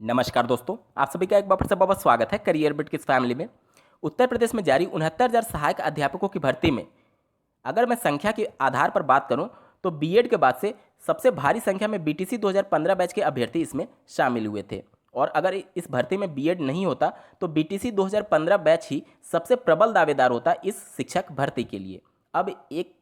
नमस्कार दोस्तों, आप सभी का एक बार फिर से बहुत स्वागत है करियर बिट की इस फैमिली में। उत्तर प्रदेश में जारी 69,000 सहायक अध्यापकों की भर्ती में अगर मैं संख्या के आधार पर बात करूं तो बीएड के बाद से सबसे भारी संख्या में बीटीसी 2015 बैच के अभ्यर्थी इसमें शामिल हुए थे। और अगर इस भर्ती में बीएड नहीं होता तो बीटीसी 2015 बैच ही सबसे प्रबल दावेदार होता इस शिक्षक भर्ती के लिए। अब एक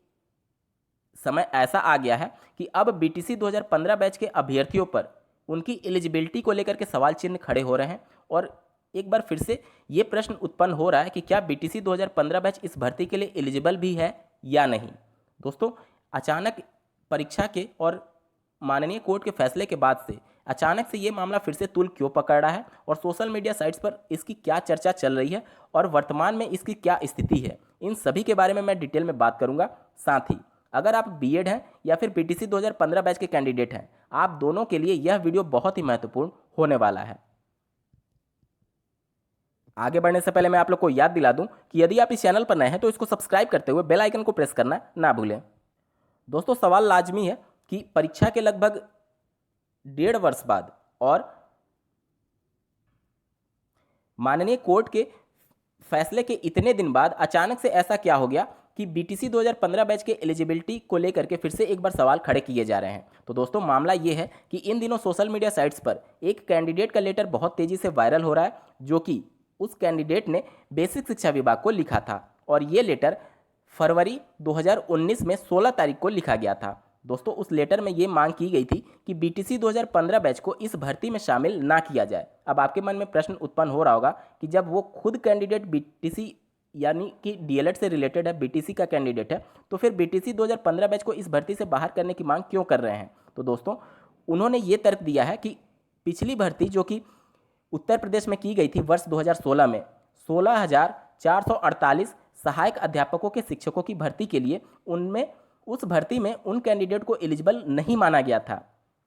समय ऐसा आ गया है कि अब बीटीसी 2015 बैच के अभ्यर्थियों पर उनकी एलिजिबिलिटी को लेकर के सवाल चिन्ह खड़े हो रहे हैं और एक बार फिर से ये प्रश्न उत्पन्न हो रहा है कि क्या बीटीसी 2015 बैच इस भर्ती के लिए एलिजिबल भी है या नहीं। दोस्तों, अचानक परीक्षा के और माननीय कोर्ट के फैसले के बाद से अचानक से ये मामला फिर से तूल क्यों पकड़ रहा है और सोशल मीडिया साइट्स पर इसकी क्या चर्चा चल रही है और वर्तमान में इसकी क्या स्थिति है, इन सभी के बारे में मैं डिटेल में बात करूंगा। साथ ही अगर आप बीएड हैं या फिर पीटीसी 2015 बैच के कैंडिडेट हैं, आप दोनों के लिए यह वीडियो बहुत ही महत्वपूर्ण होने वाला है। आगे बढ़ने से पहले मैं आप लोग को याद दिला दूं कि यदि आप इस चैनल पर नए हैं तो इसको सब्सक्राइब करते हुए बेल आइकन को प्रेस करना ना भूलें। दोस्तों, सवाल लाजमी है कि परीक्षा के लगभग 1.5 वर्ष बाद और माननीय कोर्ट के फैसले के इतने दिन बाद अचानक से ऐसा क्या हो गया कि बीटीसी 2015 बैच के एलिजिबिलिटी को लेकर के फिर से एक बार सवाल खड़े किए जा रहे हैं। तो दोस्तों, मामला ये है कि इन दिनों सोशल मीडिया साइट्स पर एक कैंडिडेट का लेटर बहुत तेजी से वायरल हो रहा है, जो कि उस कैंडिडेट ने बेसिक शिक्षा विभाग को लिखा था और ये लेटर फरवरी 2019 में 16 तारीख को लिखा गया था। दोस्तों, उस लेटर में ये मांग की गई थी कि बीटीसी 2015 बैच को इस भर्ती में शामिल ना किया जाए। अब आपके मन में प्रश्न उत्पन्न हो रहा होगा कि जब वो खुद कैंडिडेट बीटीसी यानी कि डीएलएड से रिलेटेड है, बीटीसी का कैंडिडेट है, तो फिर बीटीसी 2015 बैच को इस भर्ती से बाहर करने की मांग क्यों कर रहे हैं। तो दोस्तों, उन्होंने ये तर्क दिया है कि पिछली भर्ती जो कि उत्तर प्रदेश में की गई थी वर्ष 2016 में 16,448 सहायक अध्यापकों के शिक्षकों की भर्ती के लिए, उनमें उस भर्ती में उन कैंडिडेट को एलिजिबल नहीं माना गया था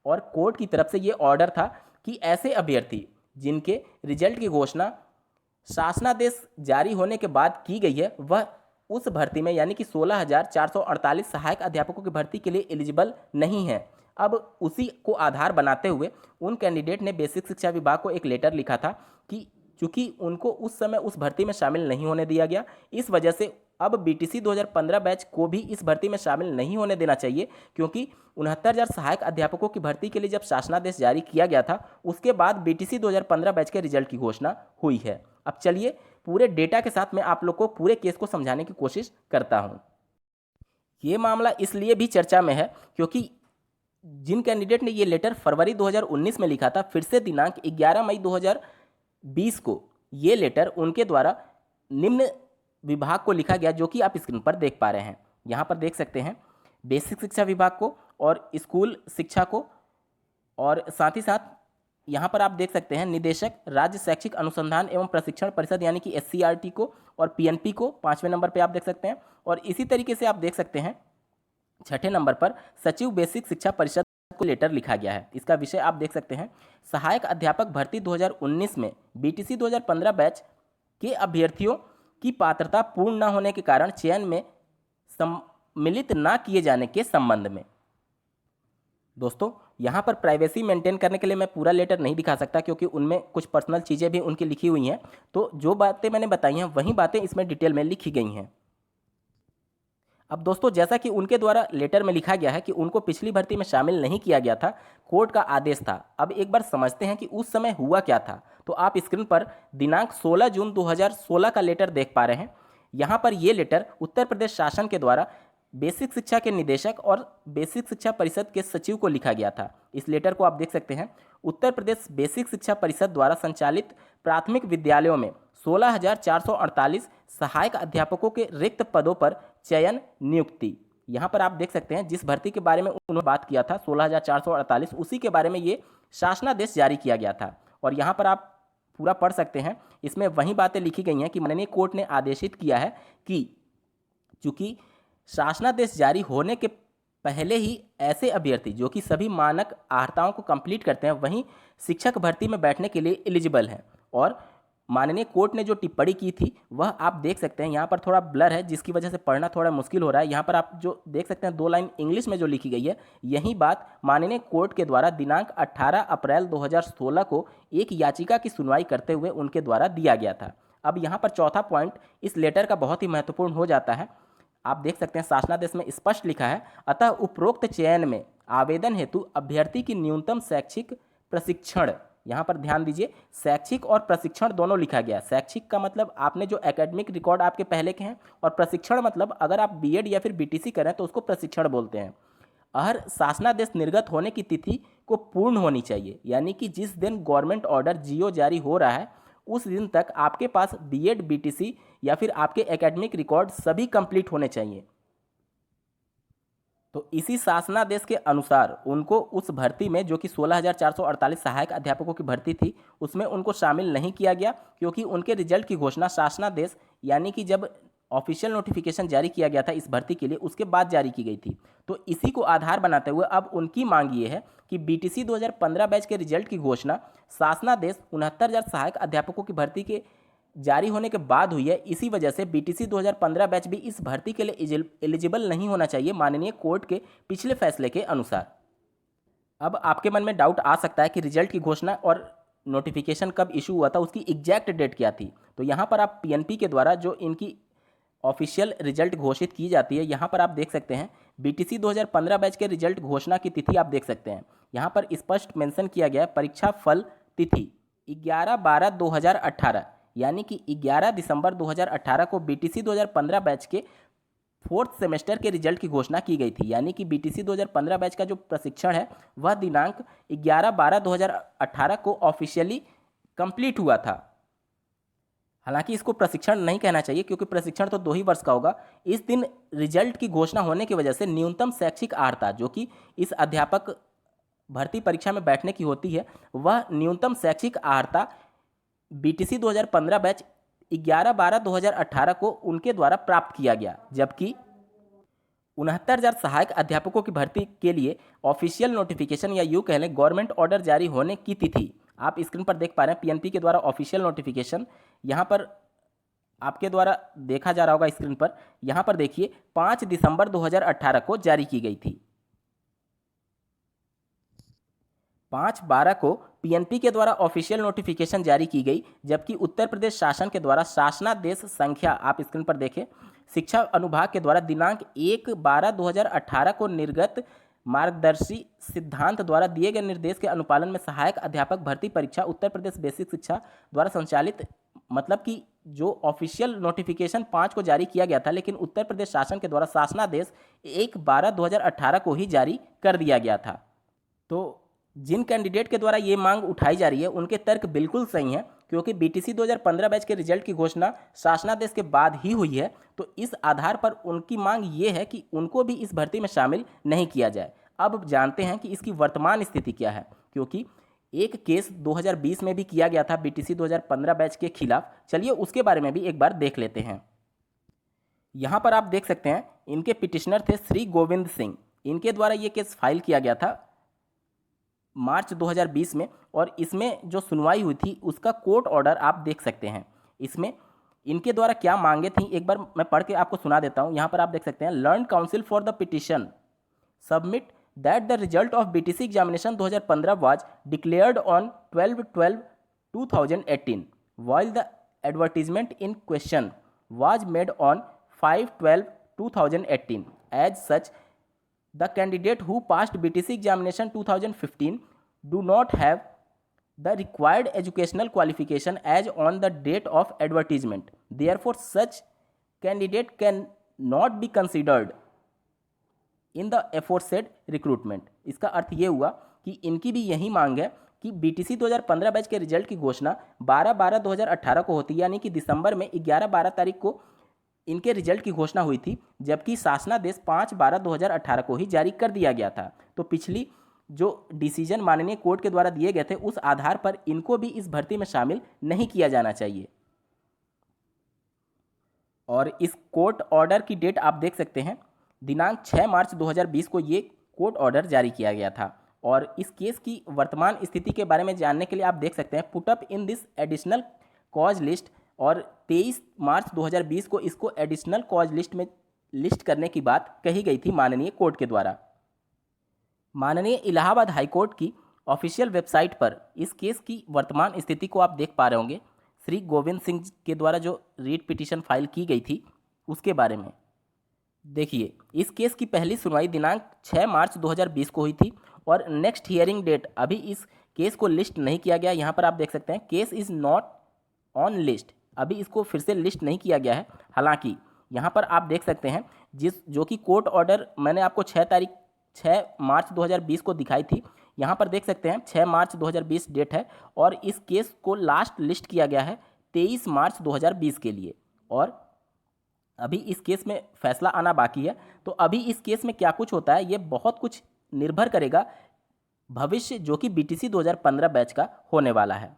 और कोर्ट की तरफ से ये ऑर्डर था कि ऐसे अभ्यर्थी जिनके रिजल्ट की घोषणा शासनादेश जारी होने के बाद की गई है, वह उस भर्ती में यानी कि 16,448 सहायक अध्यापकों की भर्ती के लिए एलिजिबल नहीं है। अब उसी को आधार बनाते हुए उन कैंडिडेट ने बेसिक शिक्षा विभाग को एक लेटर लिखा था कि चूंकि उनको उस समय उस भर्ती में शामिल नहीं होने दिया गया, इस वजह से अब बीटीसी 2015 बैच को भी इस भर्ती में शामिल नहीं होने देना चाहिए, क्योंकि 69,000 सहायक अध्यापकों की भर्ती के लिए जब शासनादेश जारी किया गया था उसके बाद बीटीसी 2015 बैच के रिजल्ट की घोषणा हुई है। अब चलिए पूरे डेटा के साथ मैं आप लोग को पूरे केस को समझाने की कोशिश करता हूं। ये मामला इसलिए भी चर्चा में है क्योंकि जिन कैंडिडेट ने ये लेटर फरवरी 2019 में लिखा था, फिर से दिनांक 11 मई 2020 को ये लेटर उनके द्वारा निम्न विभाग को लिखा गया, जो कि आप स्क्रीन पर देख पा रहे हैं। यहाँ पर देख सकते हैं बेसिक शिक्षा विभाग को और स्कूल शिक्षा को, और साथ ही साथ यहाँ पर आप देख सकते हैं निदेशक राज्य शैक्षिक अनुसंधान एवं प्रशिक्षण परिषद यानी कि एससीईआरटी को और पीएनपी को 5वें नंबर पर आप देख सकते हैं। और इसी तरीके से आप देख सकते हैं 6ठे नंबर पर सचिव बेसिक शिक्षा परिषद को लेटर लिखा गया है। इसका विषय आप देख सकते हैं सहायक अध्यापक भर्ती 2019 में बीटीसी 2015 बैच के अभ्यर्थियों की पात्रता पूर्ण न होने के कारण चयन में सम्मिलित न किए जाने के संबंध में। दोस्तों, यहाँ पर प्राइवेसी मेंटेन करने के लिए मैं पूरा लेटर नहीं दिखा सकता क्योंकि उनमें कुछ पर्सनल चीज़ें भी उनकी लिखी हुई हैं, तो जो बातें मैंने बताई हैं वही बातें इसमें डिटेल में लिखी गई हैं। अब दोस्तों, जैसा कि उनके द्वारा लेटर में लिखा गया है कि उनको पिछली भर्ती में शामिल नहीं किया गया था, कोर्ट का आदेश था। अब एक बार समझते हैं कि उस समय हुआ क्या था। तो आप स्क्रीन पर दिनांक 16 जून 2016 का लेटर देख पा रहे हैं। यहाँ पर ये लेटर उत्तर प्रदेश शासन के द्वारा बेसिक शिक्षा के निदेशक और बेसिक शिक्षा परिषद के सचिव को लिखा गया था। इस लेटर को आप देख सकते हैं उत्तर प्रदेश बेसिक शिक्षा परिषद द्वारा संचालित प्राथमिक विद्यालयों में 16,448 सहायक अध्यापकों के रिक्त पदों पर चयन नियुक्ति। यहाँ पर आप देख सकते हैं जिस भर्ती के बारे में उन्होंने बात किया था 16,448, उसी के बारे में ये शासनादेश जारी किया गया था। और यहाँ पर आप पूरा पढ़ सकते हैं, इसमें वही बातें लिखी गई हैं कि माननीय कोर्ट ने आदेशित किया है कि चूंकि शासनादेश जारी होने के पहले ही ऐसे अभ्यर्थी जो कि सभी मानक अर्हताओं को कंप्लीट करते हैं वहीं शिक्षक भर्ती में बैठने के लिए एलिजिबल हैं, और माननीय कोर्ट ने जो टिप्पणी की थी वह आप देख सकते हैं, यहाँ पर थोड़ा ब्लर है जिसकी वजह से पढ़ना थोड़ा मुश्किल हो रहा है। यहाँ पर आप जो देख सकते हैं 2 लाइन इंग्लिश में जो लिखी गई है, यही बात माननीय कोर्ट के द्वारा दिनांक 18 अप्रैल 2016 को एक याचिका की सुनवाई करते हुए उनके द्वारा दिया गया था। अब यहाँ पर चौथा पॉइंट इस लेटर का बहुत ही महत्वपूर्ण हो जाता है। आप देख सकते हैं शासनादेश में स्पष्ट लिखा है, अतः उपरोक्त चयन में आवेदन हेतु अभ्यर्थी की न्यूनतम शैक्षिक प्रशिक्षण, यहाँ पर ध्यान दीजिए शैक्षिक और प्रशिक्षण दोनों लिखा गया। शैक्षिक का मतलब आपने जो एकेडमिक रिकॉर्ड आपके पहले के हैं, और प्रशिक्षण मतलब अगर आप बीएड या फिर बीटीसी करें तो उसको प्रशिक्षण बोलते हैं। हर शासनादेश निर्गत होने की तिथि को पूर्ण होनी चाहिए, यानी कि जिस दिन गवर्नमेंट ऑर्डर जीओ जारी हो रहा है उस दिन तक आपके पास बीएड बीटीसी या फिर आपके एकेडमिक रिकॉर्ड सभी कंप्लीट होने चाहिए। तो इसी शासनादेश के अनुसार उनको उस भर्ती में, जो कि 16,448 सहायक अध्यापकों की भर्ती थी, उसमें उनको शामिल नहीं किया गया, क्योंकि उनके रिजल्ट की घोषणा शासनादेश यानी कि जब ऑफिशियल नोटिफिकेशन जारी किया गया था इस भर्ती के लिए, उसके बाद जारी की गई थी। तो इसी को आधार बनाते हुए अब उनकी मांग ये है कि बीटीसी 2015 बैच के रिजल्ट की घोषणा शासनादेश 69,000 सहायक अध्यापकों की भर्ती के जारी होने के बाद हुई है। इसी वजह से बीटीसी 2015 बैच भी इस भर्ती के लिए एलिजिबल नहीं होना चाहिए माननीय कोर्ट के पिछले फैसले के अनुसार। अब आपके मन में डाउट आ सकता है कि रिजल्ट की घोषणा और नोटिफिकेशन कब इशू हुआ था, उसकी एग्जैक्ट डेट क्या थी। तो यहाँ पर आप पीएनपी के द्वारा जो इनकी ऑफिशियल रिजल्ट घोषित की जाती है, यहाँ पर आप देख सकते हैं बीटीसी 2015 बैच के रिजल्ट घोषणा की तिथि आप देख सकते हैं। यहाँ पर स्पष्ट मेंशन किया गया है, परीक्षा फल तिथि 11/12/2018, यानी कि 11 दिसंबर 2018 को बीटीसी 2015 बैच के 4th सेमेस्टर के रिजल्ट की घोषणा की गई थी। यानी कि बीटीसी 2015 बैच का जो प्रशिक्षण है वह दिनांक 11/12/2018 को ऑफिशियली कंप्लीट हुआ था। हालांकि इसको प्रशिक्षण नहीं कहना चाहिए, क्योंकि प्रशिक्षण तो 2 ही वर्ष का होगा। इस दिन रिजल्ट की घोषणा होने की वजह से न्यूनतम शैक्षिक अर्हता, जो कि इस अध्यापक भर्ती परीक्षा में बैठने की होती है, वह न्यूनतम शैक्षिक अर्हता बीटीसी 2015 बैच 11/12/2018 को उनके द्वारा प्राप्त किया गया। जबकि 69,000 सहायक अध्यापकों की भर्ती के लिए ऑफिशियल नोटिफिकेशन या यूँ कह लें गवर्नमेंट ऑर्डर जारी होने की तिथि आप स्क्रीन पर देख पा रहे हैं। पीएनपी के द्वारा ऑफिशियल नोटिफिकेशन यहाँ पर आपके द्वारा देखा जा रहा होगा स्क्रीन पर। यहाँ पर देखिए 5 दिसंबर 2018 को जारी की गई थी। 5/12 को पीएनपी के द्वारा ऑफिशियल नोटिफिकेशन जारी की गई, जबकि उत्तर प्रदेश शासन के द्वारा शासनादेश संख्या आप स्क्रीन पर देखें शिक्षा अनुभाग के द्वारा दिनांक 1/12/2018 को निर्गत मार्गदर्शी सिद्धांत द्वारा दिए गए निर्देश के अनुपालन में सहायक अध्यापक भर्ती परीक्षा उत्तर प्रदेश बेसिक शिक्षा द्वारा संचालित, मतलब कि जो ऑफिशियल नोटिफिकेशन 5 को जारी किया गया था, लेकिन उत्तर प्रदेश शासन के द्वारा शासनादेश 1/12/2018 को ही जारी कर दिया गया था। तो जिन कैंडिडेट के द्वारा ये मांग उठाई जा रही है उनके तर्क बिल्कुल सही हैं, क्योंकि बीटीसी 2015 बैच के रिजल्ट की घोषणा शासनादेश के बाद ही हुई है। तो इस आधार पर उनकी मांग ये है कि उनको भी इस भर्ती में शामिल नहीं किया जाए। अब जानते हैं कि इसकी वर्तमान स्थिति क्या है, क्योंकि एक केस 2020 में भी किया गया था बीटीसी 2015 बैच के खिलाफ। चलिए उसके बारे में भी एक बार देख लेते हैं। यहाँ पर आप देख सकते हैं इनके पिटिशनर थे श्री गोविंद सिंह। इनके द्वारा ये केस फाइल किया गया था मार्च 2020 में, और इसमें जो सुनवाई हुई थी उसका कोर्ट ऑर्डर आप देख सकते हैं। इसमें इनके द्वारा क्या मांगे थी एक बार मैं पढ़ के आपको सुना देता हूं। यहाँ पर आप देख सकते हैं, learn council for the petition submit that the result of BTC examination 2015 was declared on 12/12/2018 while the advertisement in question was made on 5/12/2018. As such, the candidate who passed BTC examination 2015 do not have the required educational qualification as on the date of advertisement. Therefore, such candidate can not be considered in the aforesaid recruitment. इसका अर्थ ये हुआ कि इनकी भी यही मांग है कि बीटीसी 2015 बैच के रिजल्ट की घोषणा 12/12/2018 को होती, यानी कि दिसंबर में 11-12 तारीख को इनके रिजल्ट की घोषणा हुई थी, जबकि शासनादेश 5/12/2018 को ही जारी कर दिया गया था। तो पिछली जो डिसीजन माननीय कोर्ट के द्वारा दिए गए थे उस आधार पर इनको भी इस भर्ती में शामिल नहीं किया जाना चाहिए। और इस कोर्ट ऑर्डर की डेट आप देख सकते हैं, दिनांक 6 मार्च 2020 को ये कोर्ट ऑर्डर जारी किया गया था। और इस केस की वर्तमान स्थिति के बारे में जानने के लिए आप देख सकते हैं, put up in this additional cause list और 23 मार्च 2020 को इसको एडिशनल कॉज लिस्ट में लिस्ट करने की बात कही गई थी माननीय कोर्ट के द्वारा। माननीय इलाहाबाद हाई कोर्ट की ऑफिशियल वेबसाइट पर इस केस की वर्तमान स्थिति को आप देख पा रहे होंगे। श्री गोविंद सिंह के द्वारा जो रीट पिटीशन फाइल की गई थी उसके बारे में देखिए। इस केस की पहली सुनवाई दिनांक 6 मार्च 2020 को हुई थी और नेक्स्ट हियरिंग डेट अभी इस केस को लिस्ट नहीं किया गया। यहाँ पर आप देख सकते हैं case is not on list, अभी इसको फिर से लिस्ट नहीं किया गया है। हालांकि यहाँ पर आप देख सकते हैं जो कि कोर्ट ऑर्डर मैंने आपको 6 मार्च 2020 को दिखाई थी। यहाँ पर देख सकते हैं 6 मार्च 2020 डेट है और इस केस को लास्ट लिस्ट किया गया है 23 मार्च 2020 के लिए और अभी इस केस में फैसला आना बाकी है। तो अभी इस केस में क्या कुछ होता है ये बहुत कुछ निर्भर करेगा भविष्य जो कि बीटीसी 2015 बैच का होने वाला है।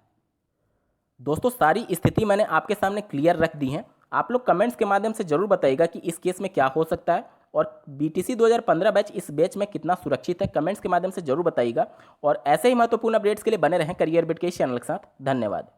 दोस्तों सारी स्थिति मैंने आपके सामने क्लियर रख दी है। आप लोग कमेंट्स के माध्यम से जरूर बताइएगा कि इस केस में क्या हो सकता है और बीटीसी 2015 बैच इस बैच में कितना सुरक्षित है। कमेंट्स के माध्यम से जरूर बताइएगा और ऐसे ही महत्वपूर्ण अपडेट्स के लिए बने रहें करियर बिट के इस चैनल के साथ। धन्यवाद।